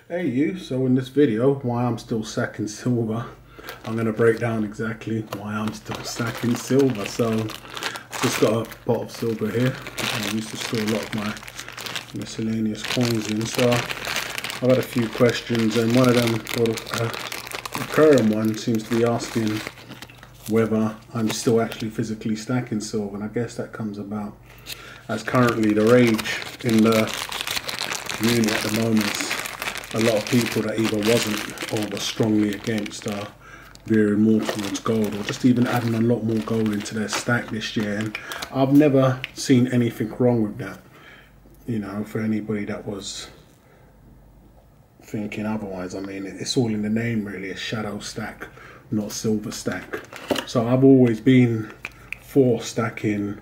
Hey you, so in this video, why I'm still stacking silver, I'm going to break down exactly why I'm still stacking silver. So, I've just got a pot of silver here. I used to store a lot of my miscellaneous coins in. So, I've had a few questions, and one of them, recurring one, seems to be asking whether I'm still actually physically stacking silver. And I guess that comes about as currently the rage in the community at the moment. A lot of people that either wasn't or were strongly against are veering more towards gold, or just even adding a lot more gold into their stack this year. And I've never seen anything wrong with that. You know, for anybody that was thinking otherwise, I mean, it's all in the name really, a shadow stack, not silver stack. So I've always been for stacking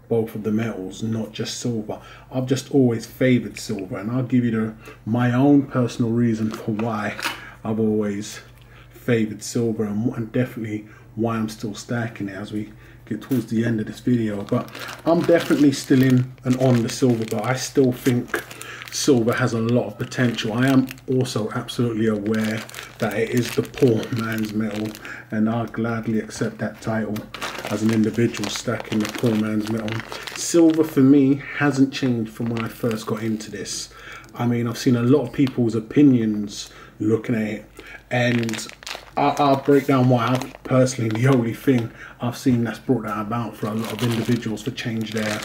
both of the metals, not just silver. I've just always favored silver, and I'll give you my own personal reason for why I've always favored silver, and definitely why I'm still stacking it as we get towards the end of this video. But I'm definitely still in and on the silver, but I still think silver has a lot of potential. I am also absolutely aware that it is the poor man's metal, and I'll gladly accept that title as an individual stacking the poor man's metal. Silver for me hasn't changed from when I first got into this. I mean, I've seen a lot of people's opinions looking at it, and I'll break down why I've personally, the only thing I've seen that's brought that about for a lot of individuals to change their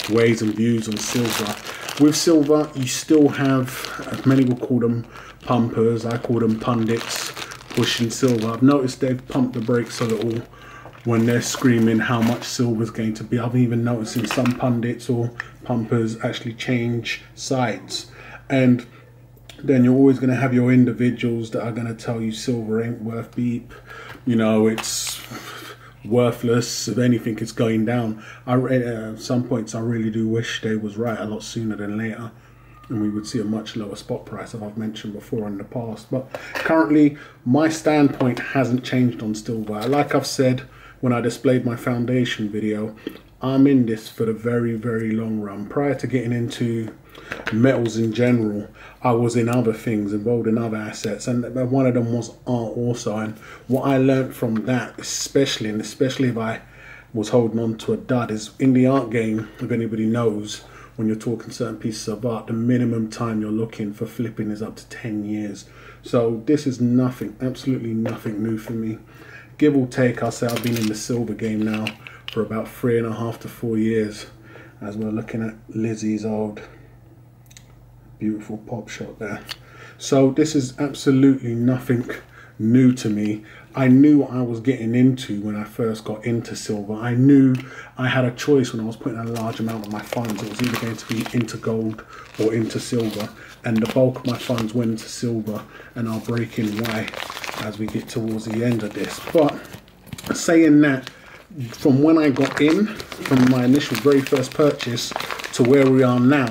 ways and views on silver. With silver, you still have, many will call them pumpers, I call them pundits, pushing silver. I've noticed they've pumped the brakes a little when they're screaming how much silver is going to be. I've even noticed in some pundits or pumpers actually change sides. And then you're always going to have your individuals that are going to tell you silver ain't worth beep. You know, it's worthless. If anything, it's going down. At some points, I really do wish they was right a lot sooner than later, and we would see a much lower spot price, as I've mentioned before in the past. But currently, my standpoint hasn't changed on silver. Like I've said when I displayed my foundation video, I'm in this for the very, very long run. Prior to getting into metals in general, I was in other things, involved in other assets, and one of them was art also. And what I learned from that, especially if I was holding on to a dud, is in the art game, if anybody knows, when you're talking certain pieces of art, the minimum time you're looking for flipping is up to 10 years. So this is nothing, absolutely nothing new for me. Give or take, I'll say I've been in the silver game now for about 3.5 to 4 years, as we're looking at Lizzie's old beautiful pop shot there. So this is absolutely nothing new to me. I knew what I was getting into when I first got into silver. I knew I had a choice when I was putting a large amount of my funds. It was either going to be into gold or into silver, and the bulk of my funds went into silver, and I'll break in why as we get towards the end of this. But saying that, from when I got in, from my initial very first purchase to where we are now,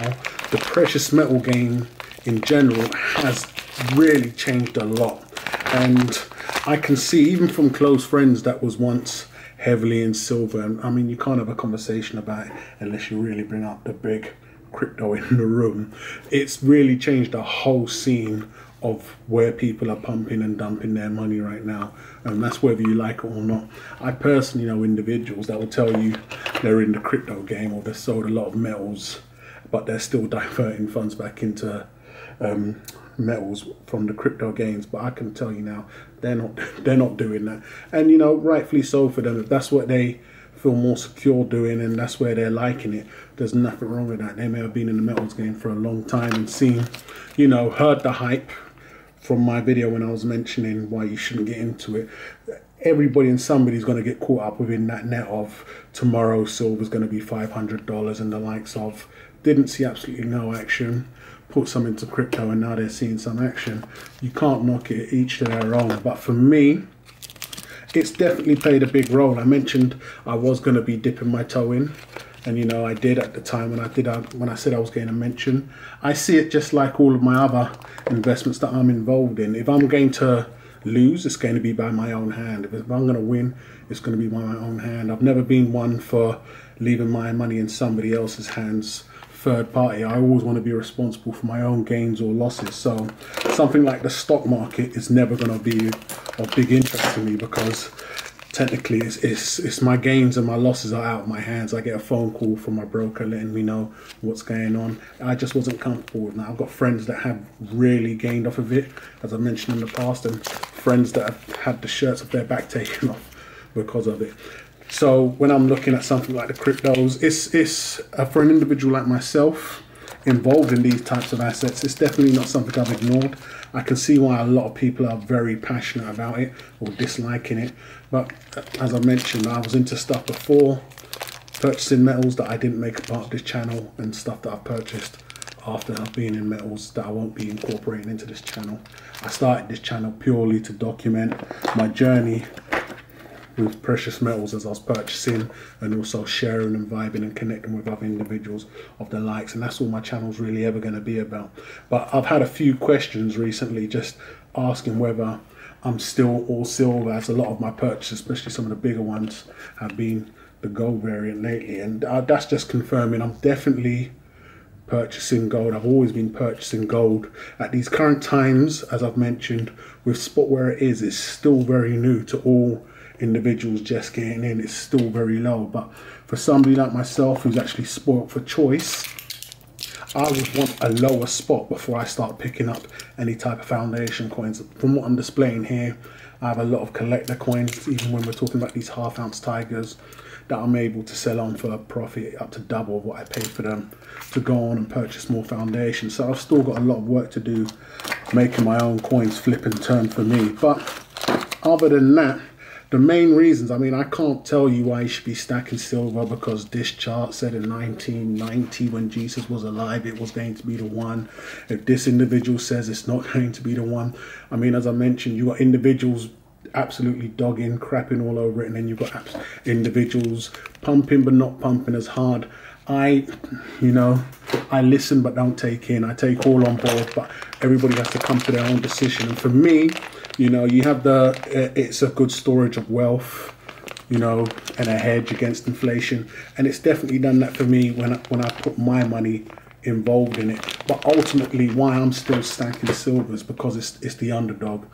the precious metal game in general has really changed a lot. And I can see, even from close friends that was once heavily in silver, and I mean, you can't have a conversation about it unless you really bring up the big crypto in the room. It's really changed the whole scene of where people are pumping and dumping their money right now, and that's whether you like it or not. I personally know individuals that will tell you they're in the crypto game, or they've sold a lot of metals, but they're still diverting funds back into metals from the crypto gains. But I can tell you now, they're not doing that, and you know, rightfully so for them. If that's what they feel more secure doing, and that's where they're liking it, there's nothing wrong with that. They may have been in the metals game for a long time and seen, you know, heard the hype from my video when I was mentioning why you shouldn't get into it. Everybody and somebody's going to get caught up within that net of tomorrow silver's going to be $500, and the likes of didn't see absolutely no action, put some into crypto, and now they're seeing some action. You can't knock it, each to their own. But for me, it's definitely played a big role. I mentioned I was going to be dipping my toe in, and you know, I did at the time when I said I was going to mention. I see it just like all of my other investments that I'm involved in. If I'm going to lose, it's going to be by my own hand. If I'm going to win, it's going to be by my own hand. I've never been one for leaving my money in somebody else's hands third party. I always want to be responsible for my own gains or losses. So something like the stock market is never going to be of big interest to me, because technically it's my gains and my losses are out of my hands. I get a phone call from my broker letting me know what's going on. I just wasn't comfortable with that. I've got friends that have really gained off of it, as I mentioned in the past, and friends that have had the shirts off their back taken off because of it. So when I'm looking at something like the cryptos, it's for an individual like myself involved in these types of assets, it's definitely not something I've ignored. I can see why a lot of people are very passionate about it or disliking it. But as I mentioned, I was into stuff before, purchasing metals that I didn't make a part of this channel, and stuff that I've purchased after I've been in metals that I won't be incorporating into this channel. I started this channel purely to document my journey with precious metals as I was purchasing, and also sharing and vibing and connecting with other individuals of the likes, and that's all my channel's really ever going to be about. But I've had a few questions recently just asking whether I'm still all silver, as a lot of my purchases, especially some of the bigger ones, have been the gold variant lately, and that's just confirming I'm definitely purchasing gold. I've always been purchasing gold. At these current times, as I've mentioned, with spot where it is, it's still very new to all individuals just getting in. It's still very low, but for somebody like myself who's actually spoilt for choice, I would want a lower spot before I start picking up any type of foundation coins. From what I'm displaying here, I have a lot of collector coins, even when we're talking about these half-ounce tigers, that I'm able to sell on for a profit up to double what I paid for them, to go on and purchase more foundation. So I've still got a lot of work to do making my own coins flip and turn for me. But other than that, the main reasons, I mean, I can't tell you why you should be stacking silver, because this chart said in 1990, when Jesus was alive, it was going to be the one. If this individual says it's not going to be the one, I mean, as I mentioned, you got individuals absolutely dogging, crapping all over it, and then you've got individuals pumping but not pumping as hard. I listen but don't take in. I take all on board, but everybody has to come to their own decision. And for me, you have it's a good storage of wealth, and a hedge against inflation, and it's definitely done that for me when I put my money involved in it. But ultimately, why I'm still stacking silver is because it's the underdog.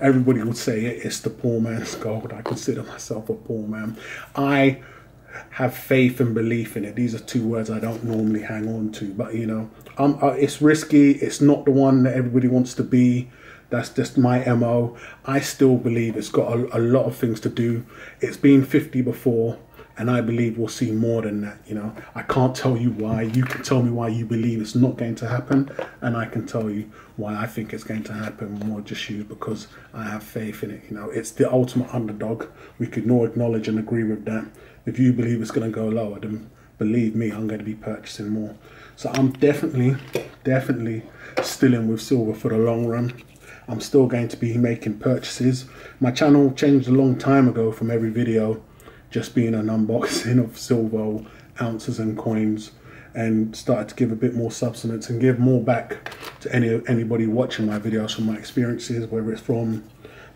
Everybody would say it's the poor man's gold. I consider myself a poor man. I have faith and belief in it. These are two words I don't normally hang on to, but it's risky. It's not the one that everybody wants to be. That's just my MO. I still believe it's got a lot of things to do. It's been 50 before, and I believe we'll see more than that. I can't tell you why. You can tell me why you believe it's not going to happen, and I can tell you why I think it's going to happen. More just you, because I have faith in it. It's the ultimate underdog. We could all acknowledge and agree with that. If you believe it's going to go lower, then believe me, I'm going to be purchasing more. So I'm definitely still in with silver for the long run. I'm still going to be making purchases. My channel changed a long time ago from every video just being an unboxing of silver ounces and coins, and started to give a bit more substance and give more back to anybody watching my videos from my experiences, whether it's from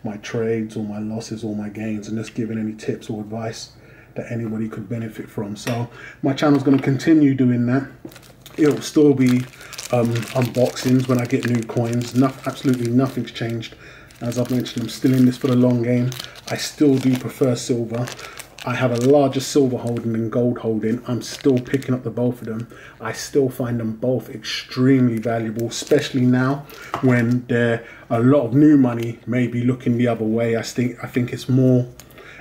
my trades or my losses or my gains, and just giving any tips or advice that anybody could benefit from. So my channel's going to continue doing that. It'll still be unboxings when I get new coins. Absolutely nothing's changed. As I've mentioned, I'm still in this for the long game. I still do prefer silver. I have a larger silver holding than gold holding. I'm still picking up the both of them. I still find them both extremely valuable, especially now when a lot of new money may be looking the other way. I think it's more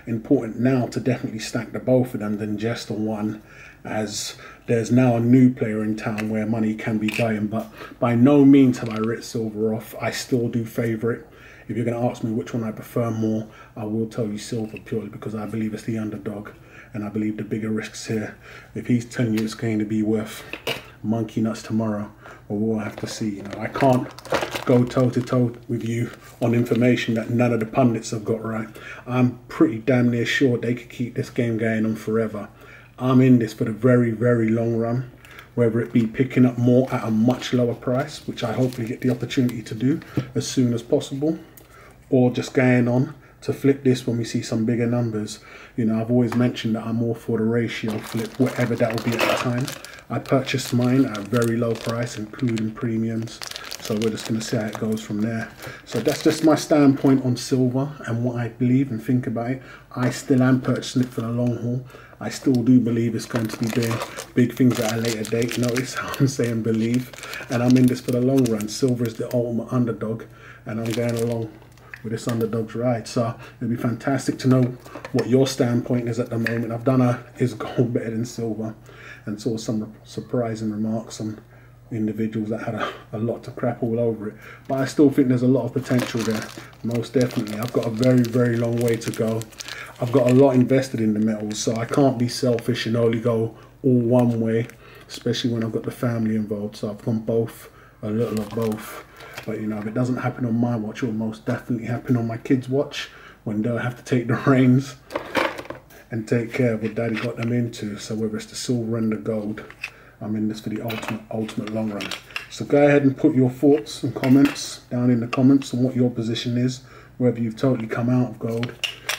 important now to definitely stack the both of them than just the one, as there's now a new player in town where money can be going. But by no means have I written silver off. I still do favour it. If you're going to ask me which one I prefer more, I will tell you silver, purely because I believe it's the underdog, and I believe the bigger risks here. If he's telling you it's going to be worth monkey nuts tomorrow, well, we'll have to see. I can't go toe-to-toe with you on information that none of the pundits have got right. I'm pretty damn near sure they could keep this game going on forever. I'm in this for the very, very long run, whether it be picking up more at a much lower price, which I hopefully get the opportunity to do as soon as possible, or just going on to flip this when we see some bigger numbers. I've always mentioned that I'm all for the ratio flip, whatever that will be at the time. I purchased mine at a very low price, including premiums. So we're just going to see how it goes from there. So that's just my standpoint on silver and what I believe and think about it. I still am purchasing it for the long haul. I still do believe it's going to be doing big things at a later date. Notice how I'm saying believe. And I'm in this for the long run. Silver is the ultimate underdog. And I'm going along with this underdog's ride. So it'd be fantastic to know what your standpoint is at the moment. I've done a is gold better than silver, and saw some surprising remarks on individuals that had a lot to crap all over it. But I still think there's a lot of potential there, most definitely. I've got a very, very long way to go. I've got a lot invested in the metals, so I can't be selfish and only go all one way, especially when I've got the family involved. So I've gone both, a little of both. But you know, if it doesn't happen on my watch, it will most definitely happen on my kids' watch, when they'll have to take the reins and take care of what daddy got them into. So whether it's the silver and the gold, I'm in this for the ultimate long run. So go ahead and put your thoughts and comments down in the comments on what your position is, whether you've totally come out of gold,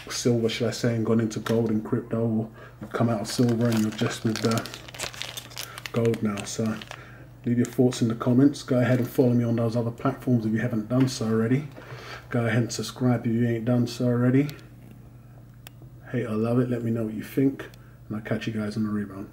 or silver should I say, and gone into gold and crypto, or you've come out of silver and you're just with the gold now. So leave your thoughts in the comments. Go ahead and follow me on those other platforms if you haven't done so already. Go ahead and subscribe if you ain't done so already. Hate or love it, let me know what you think, and I'll catch you guys on the rebound.